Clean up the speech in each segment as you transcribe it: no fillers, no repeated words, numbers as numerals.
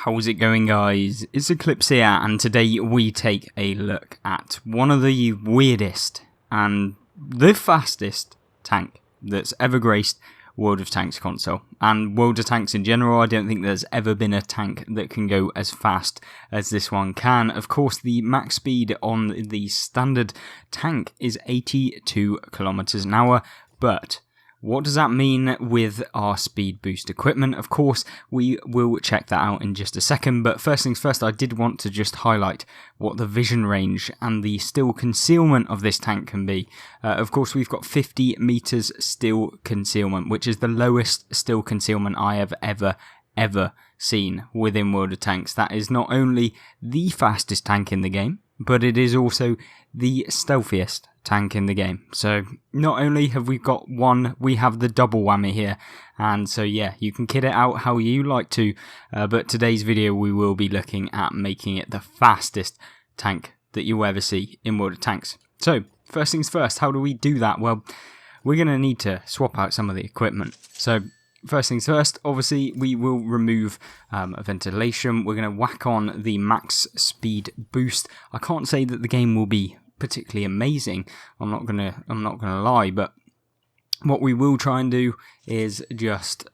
How's it going, guys? It's Eclipse here, and today we take a look at one of the weirdest and the fastest tank that's ever graced World of Tanks console. And World of Tanks in general, I don't think there's ever been a tank that can go as fast as this one can. Of course, the max speed on the standard tank is 82 kilometers an hour, but what does that mean with our speed boost equipment? Of course, we will check that out in just a second, but first things first, I did want to just highlight what the vision range and the still concealment of this tank can be. Of course, we've got 50 meters still concealment, which is the lowest still concealment I have ever seen within World of Tanks. That is not only the fastest tank in the game, but it is also the stealthiest tank in the game. So not only have we got one, we have the double whammy here. And so yeah, you can kit it out how you like to, but today's video we will be looking at making it the fastest tank that you'll ever see in World of Tanks. So first things first, how do we do that? Well, we're going to need to swap out some of the equipment. So first things first, obviously we will remove ventilation. We're going to whack on the max speed boost. I can't say that the game will be particularly amazing. I'm not gonna lie, but what we will try and do is just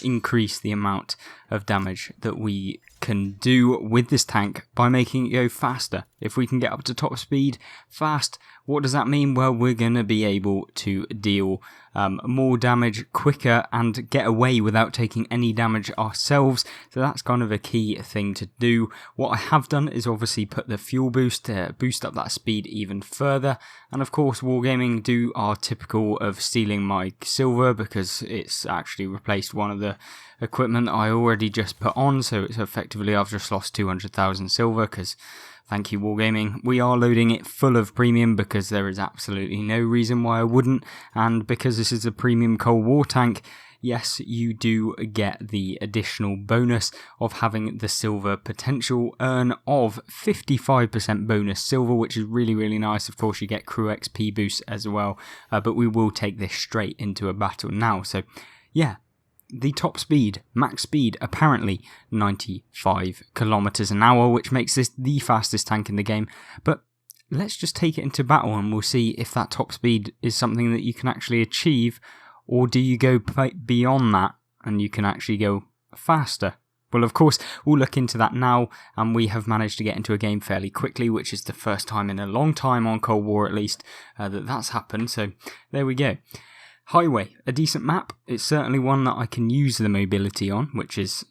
increase the amount of damage that we can do with this tank by making it go faster. If we can get up to top speed fast, what does that mean? Well, we're going to be able to deal more damage quicker and get away without taking any damage ourselves. So that's kind of a key thing to do. What I have done is obviously put the fuel boost to boost up that speed even further. And of course, Wargaming do our typical of stealing my silver because it's actually replaced one of the equipment I already just put on. So it's effectively I've just lost 200,000 silver because thank you, Wargaming. We are loading it full of premium because there is absolutely no reason why I wouldn't. And because this is a premium Cold War tank, yes, you do get the additional bonus of having the silver potential earn of 55% bonus silver, which is really, really nice. Of course, you get crew XP boost as well, but we will take this straight into a battle now. So, yeah. The top speed, max speed, apparently 95 kilometers an hour, which makes this the fastest tank in the game. But let's just take it into battle and we'll see if that top speed is something that you can actually achieve, or do you go beyond that and you can actually go faster? Well, of course, we'll look into that now, and we have managed to get into a game fairly quickly, which is the first time in a long time on Cold War, at least, that's happened. So there we go. Highway, a decent map. It's certainly one that I can use the mobility on, which is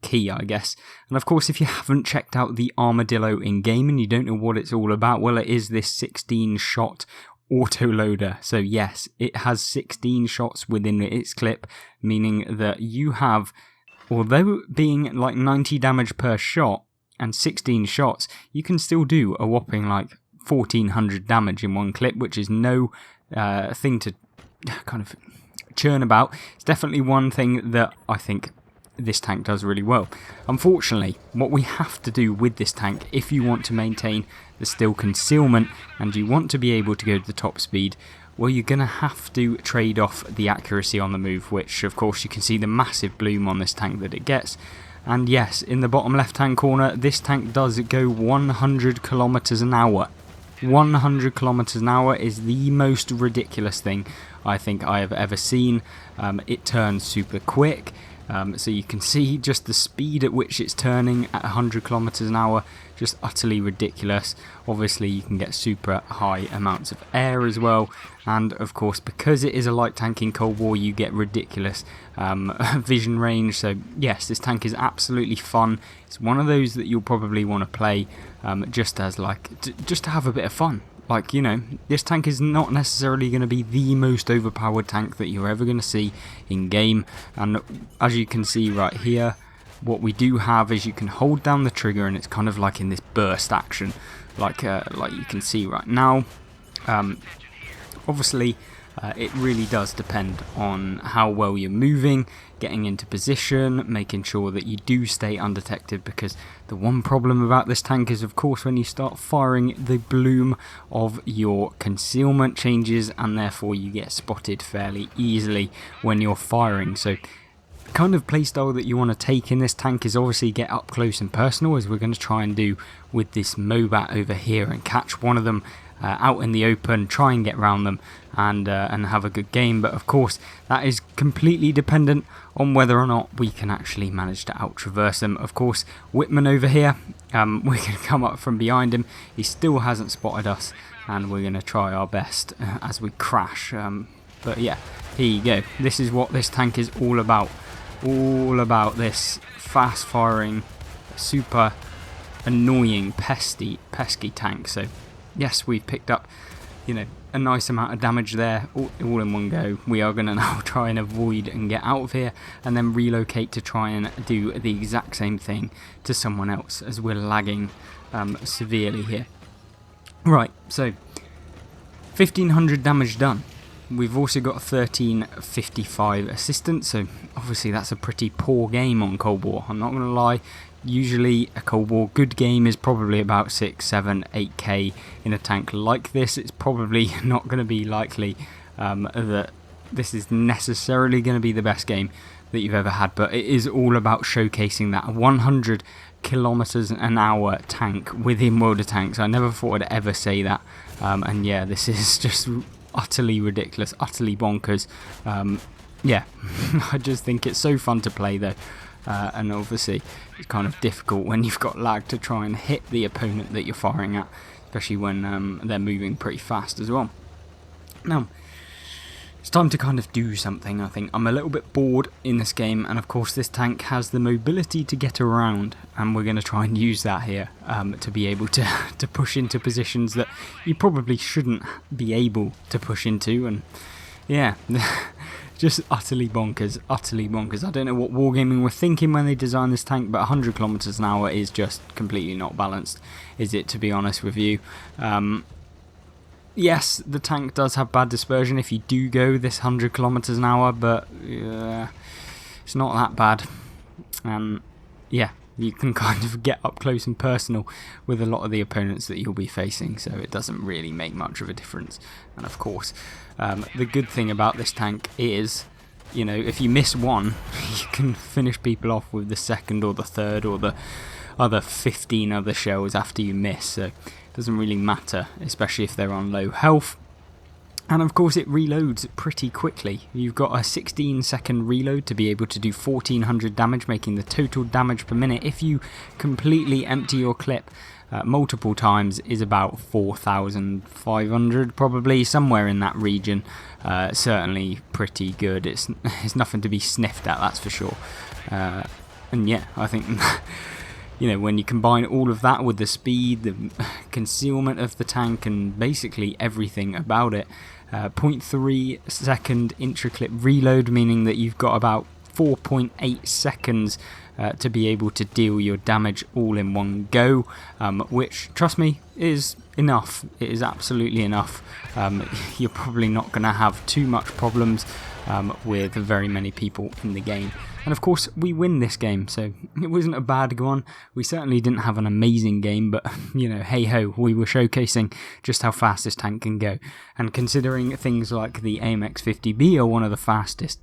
key, I guess. And of course, if you haven't checked out the Armadillo in-game and you don't know what it's all about, well, it is this 16-shot autoloader. So yes, it has 16 shots within its clip, meaning that you have, although being like 90 damage per shot and 16 shots, you can still do a whopping like 1400 damage in one clip, which is no thing to kind of churn about. It's definitely one thing that I think this tank does really well. Unfortunately, what we have to do with this tank, if you want to maintain the still concealment and you want to be able to go to the top speed, well, you're going to have to trade off the accuracy on the move, which of course you can see the massive bloom on this tank that it gets. And yes, in the bottom left hand corner, this tank does go 100 kilometers an hour. 100 kilometers an hour is the most ridiculous thing I think I have ever seen. It turns super quick, so you can see just the speed at which it's turning at 100 kilometers an hour, just utterly ridiculous. Obviously you can get super high amounts of air as well, and of course because it is a light tank in Cold War, you get ridiculous vision range. So yes, this tank is absolutely fun. It's one of those that you'll probably want to play just as just to have a bit of fun. Like, you know, this tank is not necessarily going to be the most overpowered tank that you're ever going to see in game, and as you can see right here, what we do have is you can hold down the trigger and it's kind of like in this burst action, like you can see right now. Obviously it really does depend on how well you're moving, getting into position, making sure that you do stay undetected, because the one problem about this tank is, of course, when you start firing, the bloom of your concealment changes and therefore you get spotted fairly easily when you're firing. So kind of playstyle that you want to take in this tank is obviously get up close and personal, as we're going to try and do with this Mobat over here, and catch one of them out in the open, try and get around them, and have a good game. But of course that is completely dependent on whether or not we can actually manage to out-traverse them. Of course, Whitman over here, we're going to come up from behind him. He still hasn't spotted us, and we're going to try our best as we crash. But yeah, here you go. This is what this tank is all about. All about this fast-firing, super annoying, pesky tank. So yes, we've picked up, a nice amount of damage there, all in one go. We are going to now try and avoid and get out of here, and then relocate to try and do the exact same thing to someone else, as we're lagging severely here. Right, so 1500 damage done. We've also got 1355 assistance, so obviously that's a pretty poor game on Cold War. I'm not going to lie. Usually a Cold War good game is probably about 6, 7, 8k in a tank like this. It's probably not going to be likely that this is necessarily going to be the best game that you've ever had, but it is all about showcasing that 100 kilometers an hour tank within World of Tanks. I never thought I'd ever say that, and yeah, this is just utterly ridiculous, utterly bonkers. Yeah, I just think it's so fun to play though. And obviously it's kind of difficult when you've got lag to try and hit the opponent that you're firing at, especially when they're moving pretty fast as well. Now, it's time to kind of do something. I think I'm a little bit bored in this game, and of course this tank has the mobility to get around, and we're going to try and use that here to be able to push into positions that you probably shouldn't be able to push into. And yeah, just utterly bonkers, utterly bonkers. I don't know what Wargaming were thinking when they designed this tank, but 100 kilometers an hour is just completely not balanced, is it, to be honest with you? Yes, the tank does have bad dispersion if you do go this 100 kilometers an hour, but it's not that bad. Yeah, you can kind of get up close and personal with a lot of the opponents that you'll be facing, so it doesn't really make much of a difference. And of course, the good thing about this tank is, if you miss one, you can finish people off with the second or the third or the other 15 other shells after you miss, so it doesn't really matter, especially if they're on low health. And of course it reloads pretty quickly. You've got a 16-second reload to be able to do 1400 damage, making the total damage per minute, if you completely empty your clip multiple times, is about 4,500, probably somewhere in that region. Certainly pretty good. It's nothing to be sniffed at, that's for sure. And yeah, I think when you combine all of that with the speed, the concealment of the tank, and basically everything about it, 0.3 second intra-clip reload, meaning that you've got about 4.8 seconds to be able to deal your damage all in one go, which, trust me, is enough. It is absolutely enough. You're probably not going to have too much problems with very many people in the game. And of course we win this game, so it wasn't a bad one. We certainly didn't have an amazing game, but hey ho, we were showcasing just how fast this tank can go. And considering things like the AMX-50B are one of the fastest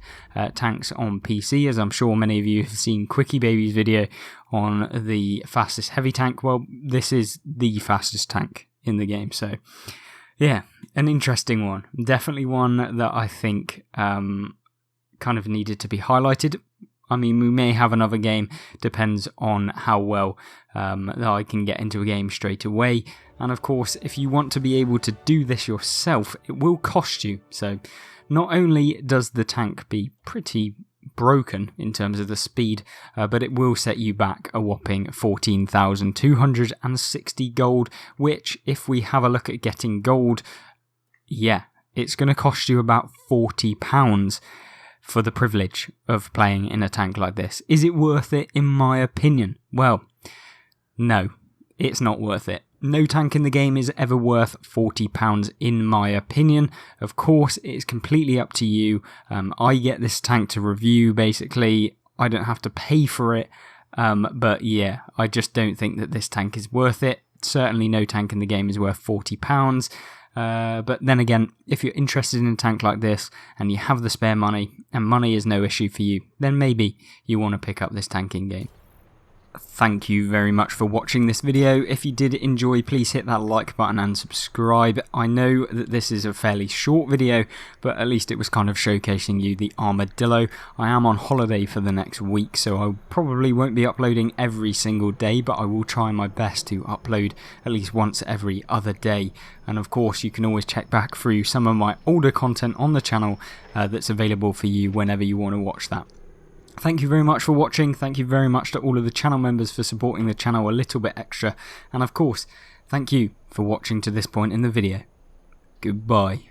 tanks on PC, as I'm sure many of you have seen Quickie Baby's video on the fastest heavy tank, well, this is the fastest tank in the game. So yeah, an interesting one. Definitely one that I think kind of needed to be highlighted. I mean, we may have another game, depends on how well that I can get into a game straight away. And of course, if you want to be able to do this yourself, it will cost you. So not only does the tank be pretty broken in terms of the speed, but it will set you back a whopping 14,260 gold, which, if we have a look at getting gold, yeah, it's going to cost you about £40 for the privilege of playing in a tank like this. Is it worth it? In my opinion, well, no, it's not worth it. No tank in the game is ever worth £40 in my opinion. Of course, it's completely up to you. I get this tank to review, basically. I don't have to pay for it. But yeah, I just don't think that this tank is worth it. Certainly no tank in the game is worth £40. But then again, if you're interested in a tank like this and you have the spare money and money is no issue for you, then maybe you want to pick up this tanking game. Thank you very much for watching this video. If you did enjoy, please hit that like button and subscribe. I know that this is a fairly short video, but at least it was kind of showcasing you the Armadillo. I am on holiday for the next week, so I probably won't be uploading every single day, but I will try my best to upload at least once every other day. And of course, you can always check back through some of my older content on the channel that's available for you whenever you want to watch that. Thank you very much for watching. Thank you very much to all of the channel members for supporting the channel a little bit extra. And of course, thank you for watching to this point in the video. Goodbye.